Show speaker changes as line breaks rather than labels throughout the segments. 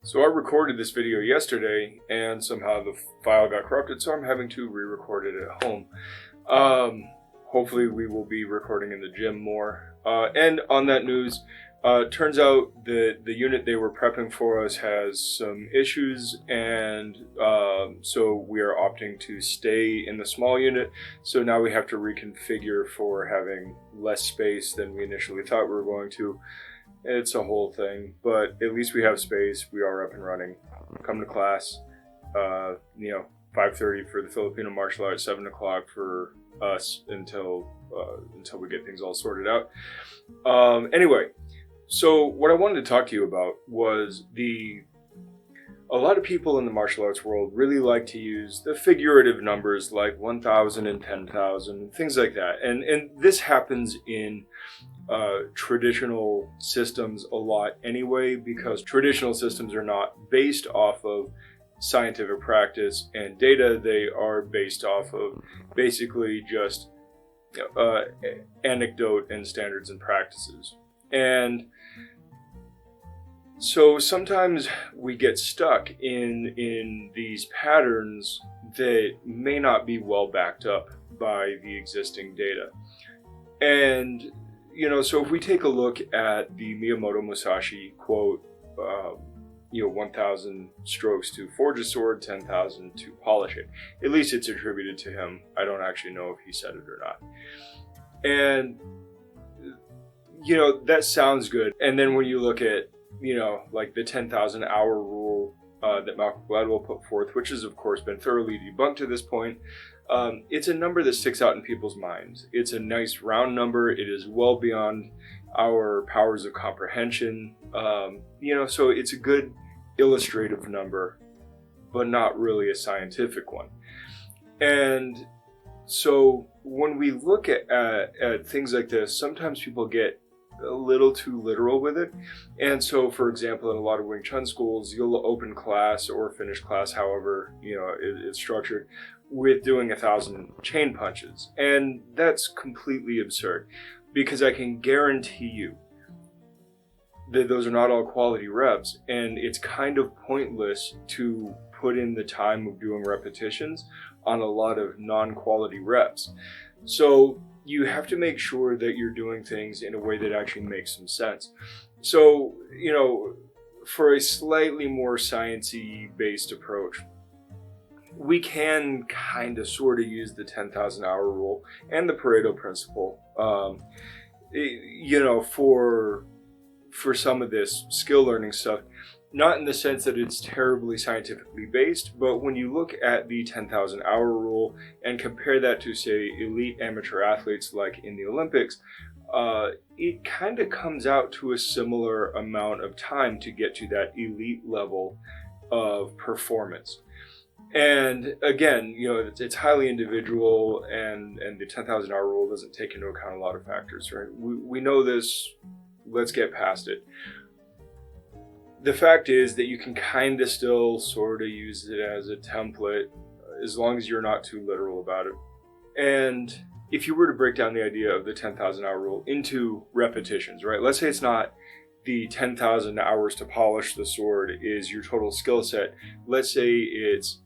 So I recorded this video yesterday and somehow the file got corrupted, so I'm having to re-record it at home. Hopefully we will be recording in the gym more. And on that news, turns out that the unit they were prepping for us has some issues, and so we are opting to stay in the small unit. So now we have to reconfigure for having less space than we initially thought we were going to. It's a whole thing, but at least we have space. We are up and running. Come to class, 5:30 for the Filipino martial arts, 7 o'clock for us until we get things all sorted out. Anyway, so what I wanted to talk to you about was a lot of people in the martial arts world really like to use the figurative numbers like 1,000 and 10,000, things like that. And this happens in traditional systems a lot anyway, because traditional systems are not based off of scientific practice and data. They are based off of basically just anecdote and standards and practices. And so sometimes we get stuck in these patterns that may not be well backed up by the existing data. And so if we take a look at the Miyamoto Musashi quote, 1,000 strokes to forge a sword, 10,000 to polish it. At least it's attributed to him. I don't actually know if he said it or not. And, that sounds good. And then when you look at, like the 10,000 hour rule that Malcolm Gladwell put forth, which has of course been thoroughly debunked to this point, it's a number that sticks out in people's minds. It's a nice round number. It is well beyond our powers of comprehension. So it's a good illustrative number, but not really a scientific one. And so when we look at things like this, sometimes people get a little too literal with it. And so, for example, in a lot of Wing Chun schools, you'll open class or finish class, however it's structured, with doing 1,000 chain punches. And that's completely absurd, because I can guarantee you that those are not all quality reps, and it's kind of pointless to put in the time of doing repetitions on a lot of non-quality reps. So you have to make sure that you're doing things in a way that actually makes some sense. So, for a slightly more sciencey based approach, we can kind of sort of use the 10,000 hour rule and the Pareto principle, for some of this skill learning stuff. Not in the sense that it's terribly scientifically based, but when you look at the 10,000 hour rule and compare that to, say, elite amateur athletes like in the Olympics, it kind of comes out to a similar amount of time to get to that elite level of performance. And again, it's highly individual, and the 10,000 hour rule doesn't take into account a lot of factors, right? We know this. Let's get past it. The fact is that you can kind of still sort of use it as a template, as long as you're not too literal about it. And if you were to break down the idea of the 10,000 hour rule into repetitions, right? Let's say it's not the 10,000 hours to polish the sword is your total skill set. Let's say it's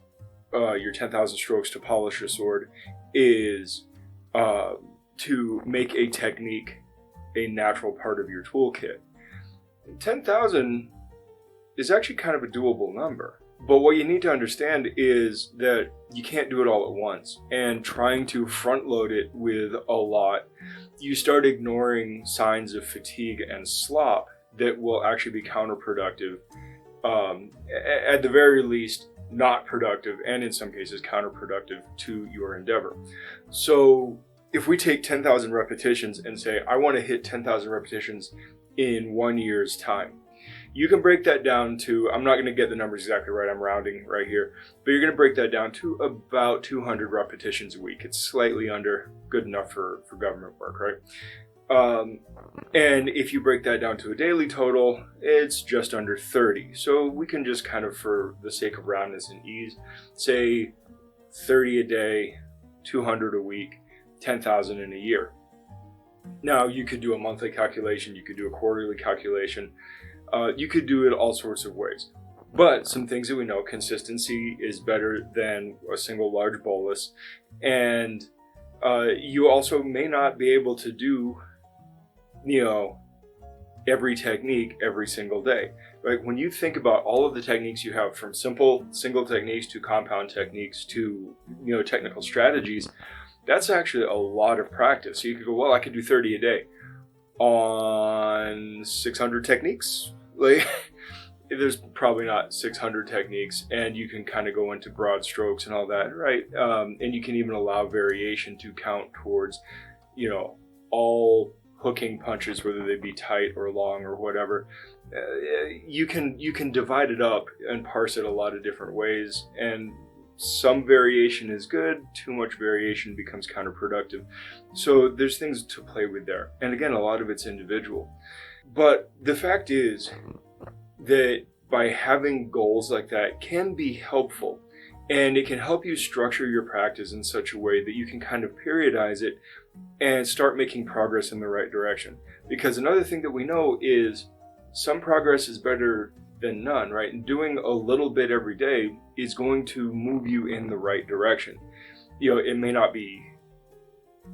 your 10,000 strokes to polish a sword is to make a technique a natural part of your toolkit. 10,000 is actually kind of a doable number. But what you need to understand is that you can't do it all at once. And trying to front load it with a lot, you start ignoring signs of fatigue and slop that will actually be counterproductive. At the very least, not productive, and in some cases counterproductive to your endeavor. So if we take 10,000 repetitions and say, I want to hit 10,000 repetitions in 1 year's time, you can break that down to, I'm not going to get the numbers exactly right, I'm rounding right here, but you're going to break that down to about 200 repetitions a week. It's slightly under, good enough for government work, right? And if you break that down to a daily total, it's just under 30. So we can just kind of, for the sake of roundness and ease, say 30 a day, 200 a week, 10,000 in a year. Now, you could do a monthly calculation, you could do a quarterly calculation, you could do it all sorts of ways. But some things that we know, consistency is better than a single large bolus. And you also may not be able to do, every technique every single day. Right? When you think about all of the techniques you have, from simple single techniques to compound techniques to, technical strategies, that's actually a lot of practice. So you could go, well, I could do 30 a day on 600 techniques. Like, there's probably not 600 techniques, and you can kind of go into broad strokes and all that, right? And you can even allow variation to count towards, all hooking punches, whether they be tight or long or whatever. You can divide it up and parse it a lot of different ways, and some variation is good. Too much variation becomes counterproductive. So there's things to play with there. And again, a lot of it's individual. But the fact is that by having goals like that can be helpful, and it can help you structure your practice in such a way that you can kind of periodize it and start making progress in the right direction. Because another thing that we know is some progress is better than none, right? And doing a little bit every day is going to move you in the right direction. It may not be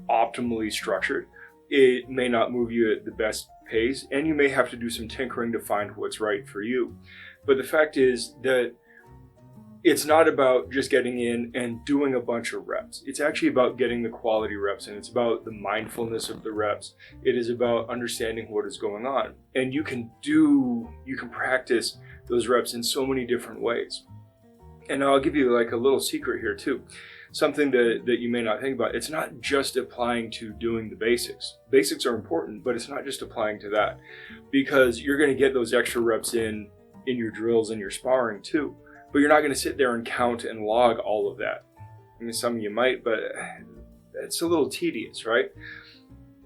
optimally structured. It may not move you at the best pace, and you may have to do some tinkering to find what's right for you. But the fact is that it's not about just getting in and doing a bunch of reps. It's actually about getting the quality reps, and it's about the mindfulness of the reps. It is about understanding what is going on. And you can practice those reps in so many different ways. And I'll give you like a little secret here too. Something that you may not think about. It's not just applying to doing the basics. Basics are important, but it's not just applying to that, because you're going to get those extra reps in your drills and your sparring too. But you're not going to sit there and count and log all of that. I mean, some of you might, but it's a little tedious, right?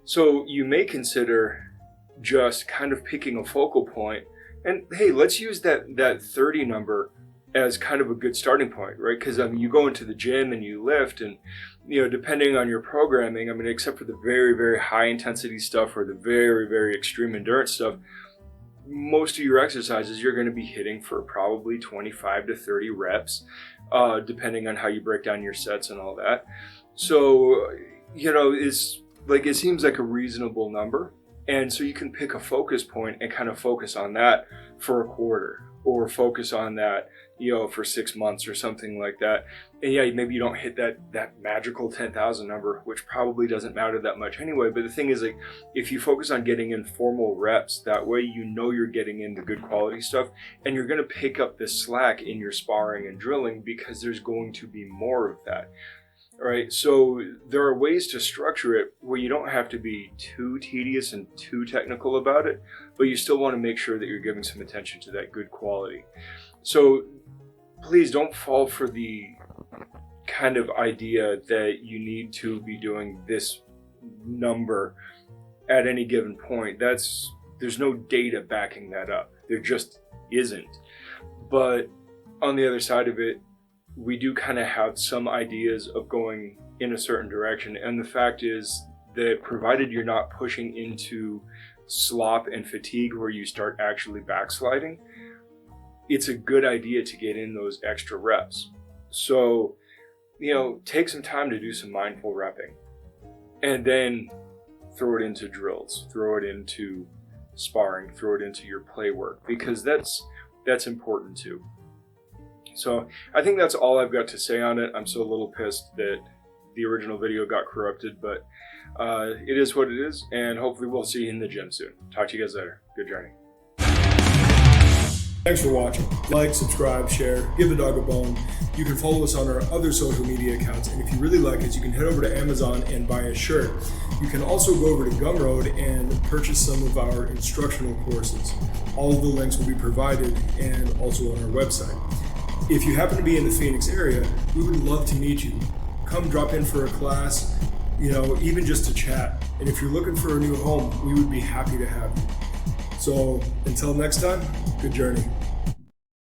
So you may consider just kind of picking a focal point, and hey, let's use that 30 number as kind of a good starting point, right? Because you go into the gym and you lift, and depending on your programming, except for the very, very high intensity stuff or the very, very extreme endurance stuff, most of your exercises you're going to be hitting for probably 25 to 30 reps, depending on how you break down your sets and all that. So, it seems like a reasonable number. And so you can pick a focus point and kind of focus on that for a quarter, or focus on that, for 6 months or something like that. And yeah, maybe you don't hit that magical 10,000 number, which probably doesn't matter that much anyway. But the thing is, like, if you focus on getting in formal reps, that way you're getting into good quality stuff, and you're going to pick up the slack in your sparring and drilling, because there's going to be more of that. All right, so there are ways to structure it where you don't have to be too tedious and too technical about it, but you still want to make sure that you're giving some attention to that good quality. So please don't fall for the kind of idea that you need to be doing this number at any given point. There's no data backing that up. There just isn't. But on the other side of it, we do kind of have some ideas of going in a certain direction. And the fact is that provided you're not pushing into slop and fatigue where you start actually backsliding, it's a good idea to get in those extra reps. So, take some time to do some mindful repping, and then throw it into drills, throw it into sparring, throw it into your play work, because that's important too. So I think that's all I've got to say on it. I'm still a little pissed that the original video got corrupted, but it is what it is, and hopefully we'll see you in the gym soon. Talk to you guys later. Good journey.
Thanks for watching. Like, subscribe, share, give the dog a bone. You can follow us on our other social media accounts, and if you really like us, you can head over to Amazon and buy a shirt. You can also go over to Gumroad and purchase some of our instructional courses. All of the links will be provided and also on our website. If you happen to be in the Phoenix area, we would love to meet you. Come drop in for a class, even just to chat. And if you're looking for a new home, we would be happy to have you. So until next time, good journey.